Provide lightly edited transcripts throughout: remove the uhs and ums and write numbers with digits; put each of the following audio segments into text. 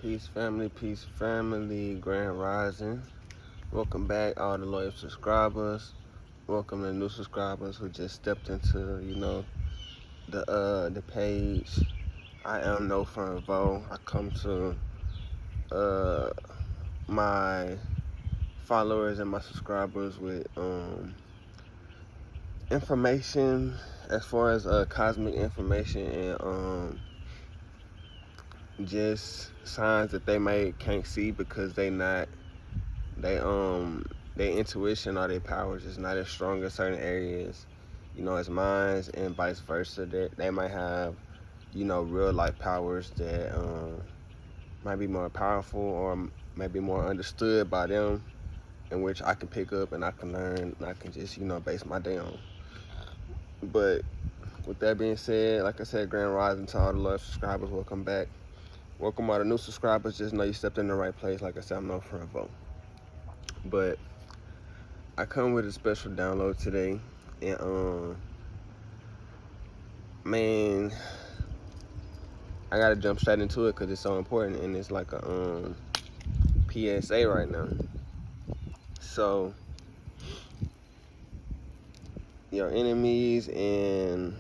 Peace family, Grand Rising. Welcome back, all the loyal subscribers. Welcome to new subscribers who just stepped into, the page. I am No Fun Vo. I come to uh my followers and my subscribers with information as far as cosmic information and just signs that they may can't see because they their intuition or their powers is not as strong in certain areas, as mine, and vice versa. That they might have, real life powers that might be more powerful or maybe more understood by them, in which I can pick up and I can learn and I can just base my day on. But with that being said, like I said, Grand Rising to all the love subscribers, welcome back. Welcome all the new subscribers. Just know you stepped in the right place. Like I said, I'm No Fun Vo. But I come with a special download today, and man, I gotta jump straight into it because it's so important, and it's like a PSA right now. So your enemies, and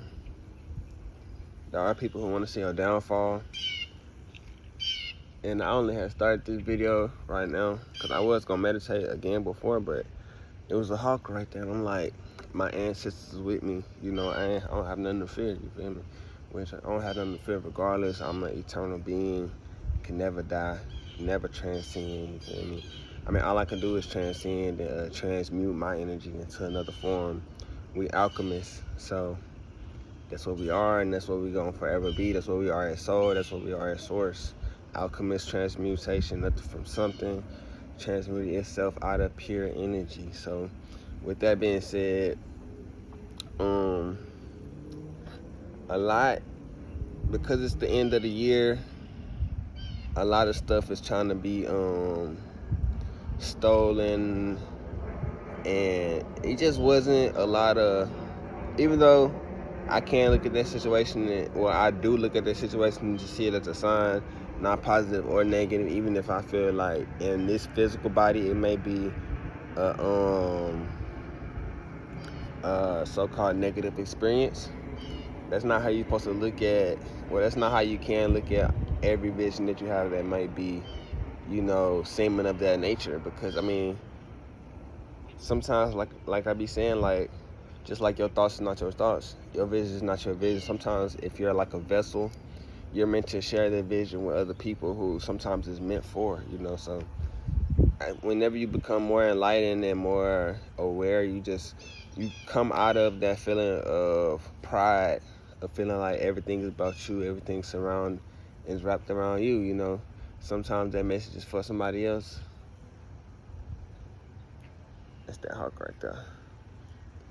there are people who want to see your downfall. And I only had started this video right now because I was gonna meditate again before, but it was a hawk right there. And I'm like, my ancestors with me. I don't have nothing to fear. You feel me? Which I don't have nothing to fear regardless. I'm an eternal being, can never die, never transcend. You feel me? I mean, all I can do is transcend and transmute my energy into another form. We alchemists, so that's what we are, and that's what we gonna forever be. That's what we are at soul. That's what we are at source. Alchemist transmutation, nothing from something, transmuting itself out of pure energy. So with that being said, a lot, because it's the end of the year, a lot of stuff is trying to be stolen, and it just wasn't a lot of, even though I can look at that situation, I do look at that situation to see it as a sign, not positive or negative, even if I feel like in this physical body it may be a so-called negative experience. That's not how you're supposed to look at, that's not how you can look at every vision that you have that might be, seeming of that nature. Because I mean, sometimes like I be saying, like, just like your thoughts is not your thoughts, your vision is not your vision. Sometimes if you're like a vessel, you're meant to share that vision with other people who sometimes is meant for, so whenever you become more enlightened and more aware, you come out of that feeling of pride, of feeling like everything is about you, everything is wrapped around you. Sometimes that message is for somebody else. That's that hawk right there.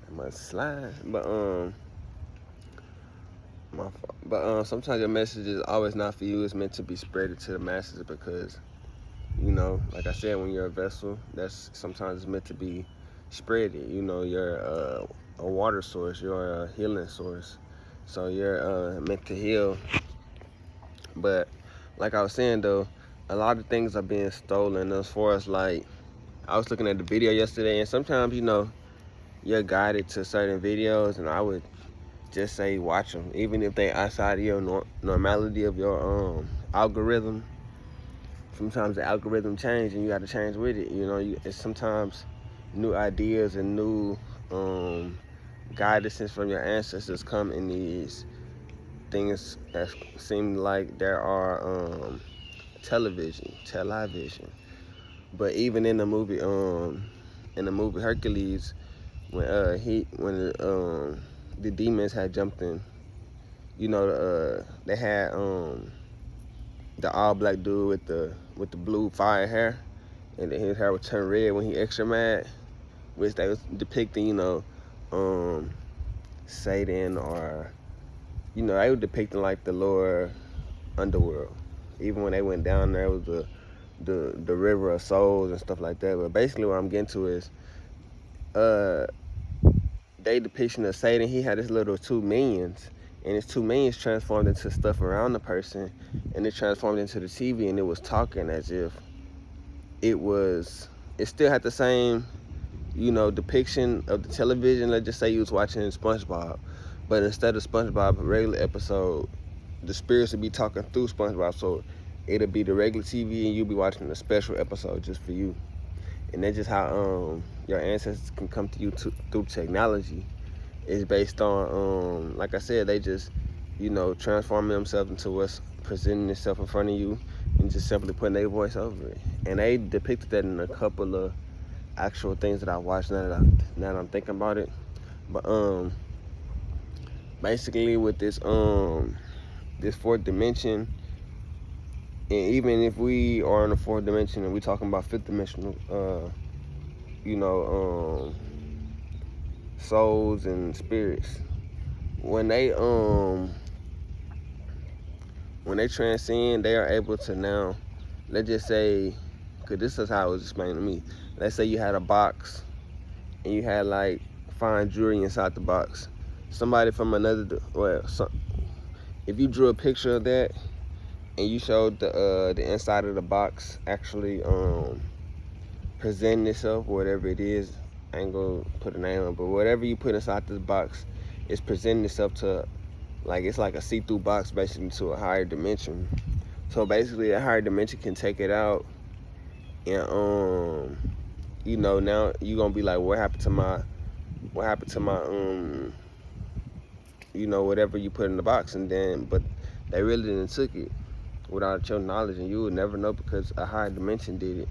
I must slide, but sometimes your message is always not for you. It's meant to be spread to the masses because, like I said, when you're a vessel, that's sometimes it's meant to be spread. You're a water source. You're a healing source. So you're meant to heal. But like I was saying though, a lot of things are being stolen. As far as like, I was looking at the video yesterday, and sometimes you're guided to certain videos, and I would just say watch them, even if they outside of your normality of your algorithm. Sometimes the algorithm change, and you got to change with it. It's sometimes new ideas and new guidances from your ancestors come in these things that seem like there are television. But even in the movie Hercules, when the demons had jumped in, they had the all black dude with the blue fire hair, and then his hair would turn red when he extra mad, which they was depicting, Satan, or they were depicting like the lower underworld. Even when they went down there, it was the river of souls and stuff like that. But basically what I'm getting to is they depiction of Satan. He had his little two minions, and its two minions transformed into stuff around the person, and it transformed into the TV, and it was talking as if it still had the same, depiction of the television. Let's just say you was watching SpongeBob, but instead of SpongeBob, a regular episode, the spirits would be talking through SpongeBob, so it'll be the regular TV, and you'll be watching a special episode just for you. And that's just how your ancestors can come to you through technology. It's based on, like I said, they just, transforming themselves into what's presenting itself in front of you, and just simply putting their voice over it. And they depicted that in a couple of actual things that I watched now that I'm thinking about it. But basically with this fourth dimension, and even if we are in the fourth dimension and we talking about fifth dimensional, souls and spirits, when they transcend, they are able to now, let's just say, because this is how it was explained to me. Let's say you had a box and you had like fine jewelry inside the box. Somebody from if you drew a picture of that and you showed the inside of the box actually presenting itself, whatever it is, I ain't gonna put a name on it, but whatever you put inside this box is presenting itself to, like, it's like a see-through box basically to a higher dimension. So basically a higher dimension can take it out, and now you're gonna be like, what happened to my whatever you put in the box, but they really didn't took it without your knowledge, and you would never know because a higher dimension did it.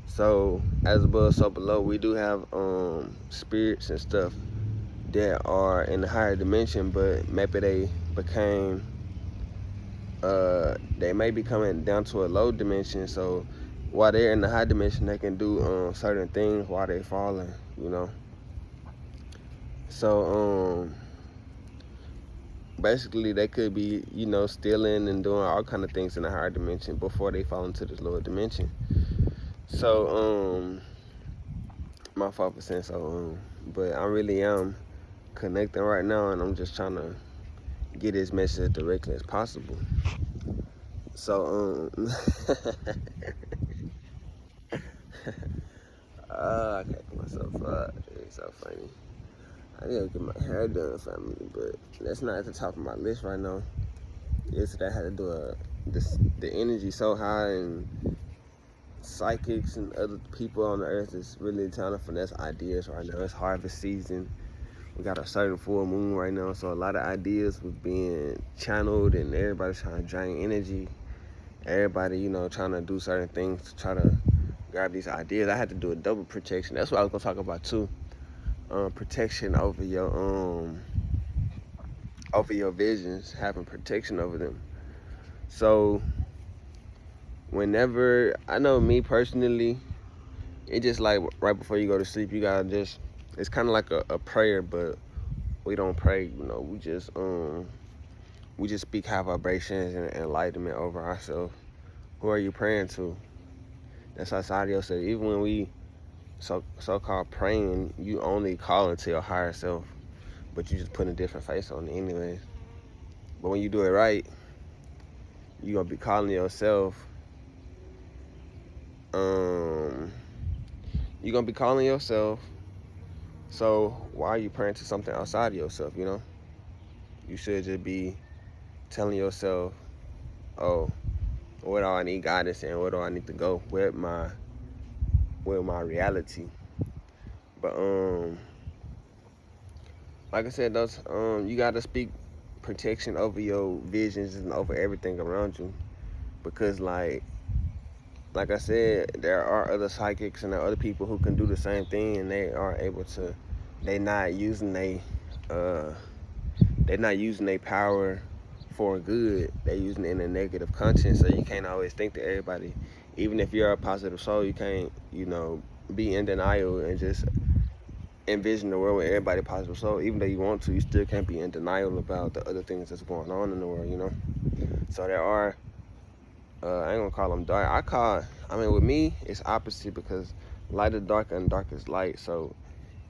So as above, so below, we do have spirits and stuff that are in the higher dimension, but maybe they may be coming down to a low dimension. So while they're in the high dimension, they can do certain things while they're falling, So basically they could be, stealing and doing all kind of things in the higher dimension before they fall into this lower dimension. So my fault for saying so, but I really am connecting right now, and I'm just trying to get this message as directly as possible. So I can't get myself up. It's so funny. I need to get my hair done, family, but that's not at the top of my list right now. Yesterday I had to do the energy so high, and psychics and other people on the earth is really trying to finesse ideas right now. It's harvest season. We got a certain full moon right now, so a lot of ideas was being channeled, and everybody's trying to drain energy. Everybody, trying to do certain things to try to grab these ideas. I had to do a double protection. That's what I was gonna talk about too. Protection over your visions, having protection over them. So whenever, I know me personally, it just like right before you go to sleep, you gotta just, it's kind of like a prayer, but we don't pray, we just speak high vibrations and enlightenment over ourselves. Who are you praying to? That's how Sadio said, even when we so-called praying, you only calling to your higher self, but you just putting a different face on it anyways. But when you do it right, you're gonna be calling yourself, so why are you praying to something outside of yourself, You should just be telling yourself, oh, where do I need guidance and where do I need to go with my reality. But like I said, those you gotta speak protection over your visions and over everything around you, because like I said, there are other psychics and there are other people who can do the same thing, and they are able to. They're not using their power for good. They're using it in a negative conscience. So you can't always think that everybody, even if you're a positive soul, you can't, be in denial and just envision the world with everybody positive soul. Even though you want to, you still can't be in denial about the other things that's going on in the world, So there are, I ain't gonna call them dark. With me, it's opposite, because light is dark and dark is light. So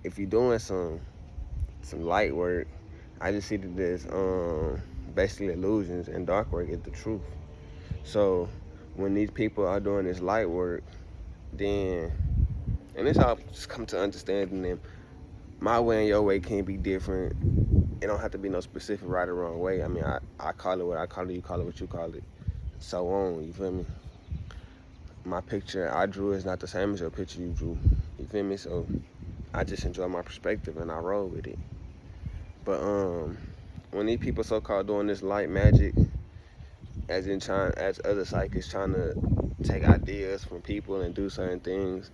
if you're doing some light work, I just see that as basically illusions, and dark work is the truth. So when these people are doing this light work, then, and it's all just come to understanding them. My way and your way can't be different. It don't have to be no specific right or wrong way. I mean, I call it what I call it, you call it what you call it, so on, you feel me? My picture I drew is not the same as your picture you drew, you feel me? So I just enjoy my perspective and I roll with it. But when these people so-called doing this light magic, as other psychics trying to take ideas from people and do certain things,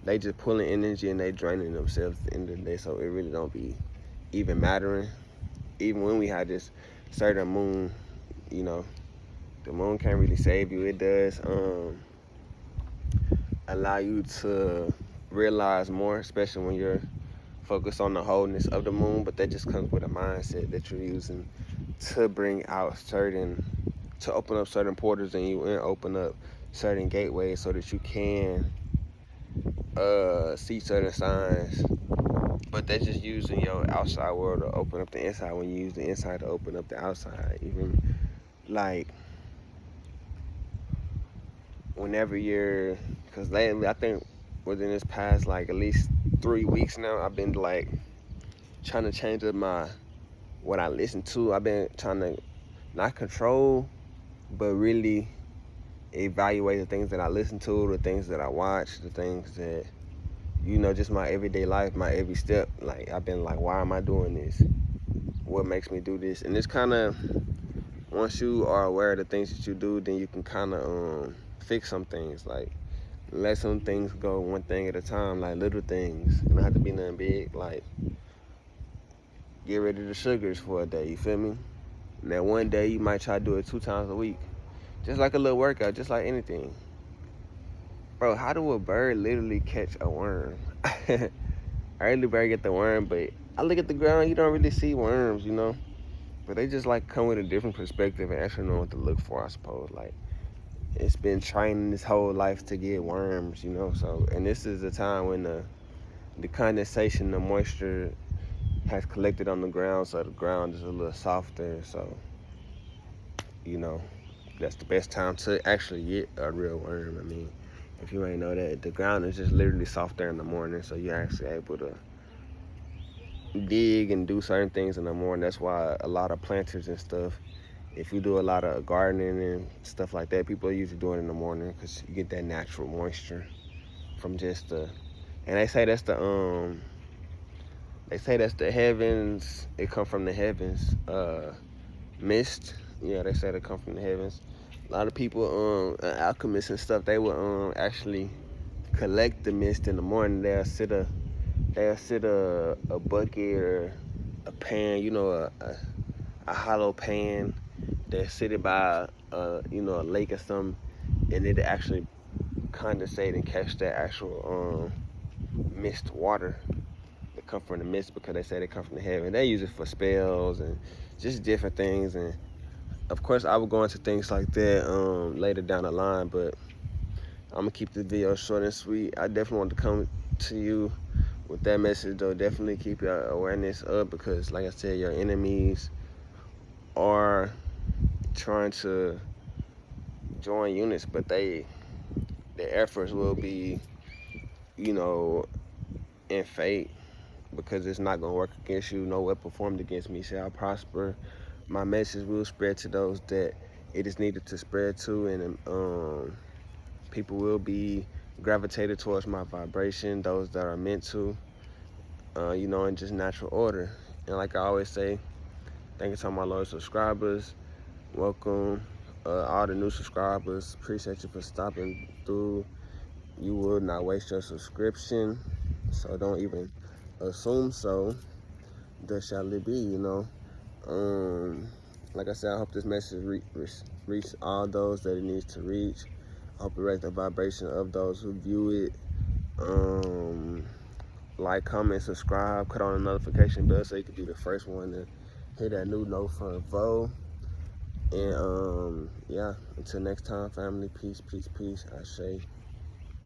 they just pulling energy and they draining themselves at the end of the day. So it really don't be even mattering. Even when we have this certain moon, you know, the moon can't really save you. It does allow you to realize more, especially when you're focused on the wholeness of the moon. But that just comes with a mindset that you're using to bring out to open up certain portals in you and open up certain gateways so that you can see certain signs. But that's just using your outside world to open up the inside when you use the inside to open up the outside. Even like whenever because lately I think within this past like at least 3 weeks now, I've been like trying to change up what I listen to. I've been trying to not control, but really evaluate the things that I listen to, the things that I watch, the things that, just my everyday life, my every step. Like, I've been like, why am I doing this? What makes me do this? And it's kind of, once you are aware of the things that you do, then you can kind of fix some things. Like, let some things go one thing at a time, like little things. It don't have to be nothing big. Like, get rid of the sugars for a day, you feel me? Now, one day you might try to do it 2 times a week. Just like a little workout, just like anything. Bro, how do a bird literally catch a worm? A early bird get the worm, but I look at the ground, you don't really see worms, But they just like come with a different perspective and actually know what to look for, I suppose. Like, it's been training this whole life to get worms, So, and this is the time when the condensation, the moisture has collected on the ground, so the ground is a little softer. So, that's the best time to actually get a real worm. I mean, if you ain't know that, the ground is just literally soft there in the morning, so you're actually able to dig and do certain things in the morning. That's why a lot of planters and stuff, if you do a lot of gardening and stuff like that, people are usually doing it in the morning because you get that natural moisture from just and they say that's the heavens. It come from the heavens. Mist. Yeah, they say they come from the heavens. A lot of people, alchemists and stuff, they will actually collect the mist in the morning. They'll sit a bucket or a pan, a hollow pan. They'll sit it by a lake or something, and it actually condensate and catch that actual mist water that come from the mist, because they say they come from the heaven. They use it for spells and just different things. And of course, I will go into things like that later down the line, but I'm gonna keep the video short and sweet. I definitely want to come to you with that message, though. Definitely keep your awareness up, because like I said, your enemies are trying to join units, but their efforts will be, in fate, because it's not gonna work against you. No weapon formed against me shall prosper. My message will spread to those that it is needed to spread to, and people will be gravitated towards my vibration, those that are meant to, in just natural order. And like I always say, thank you to all my loyal subscribers. Welcome, all the new subscribers. Appreciate you for stopping through. You will not waste your subscription, so don't even assume so. Thus shall it be, Like I said, I hope this message reach all those that it needs to reach. I hope it raise the vibration of those who view it. Like, comment, subscribe, cut on the notification bell so you can be the first one to hit that new note from Vo. And yeah, until next time, family, peace, peace, peace. I say.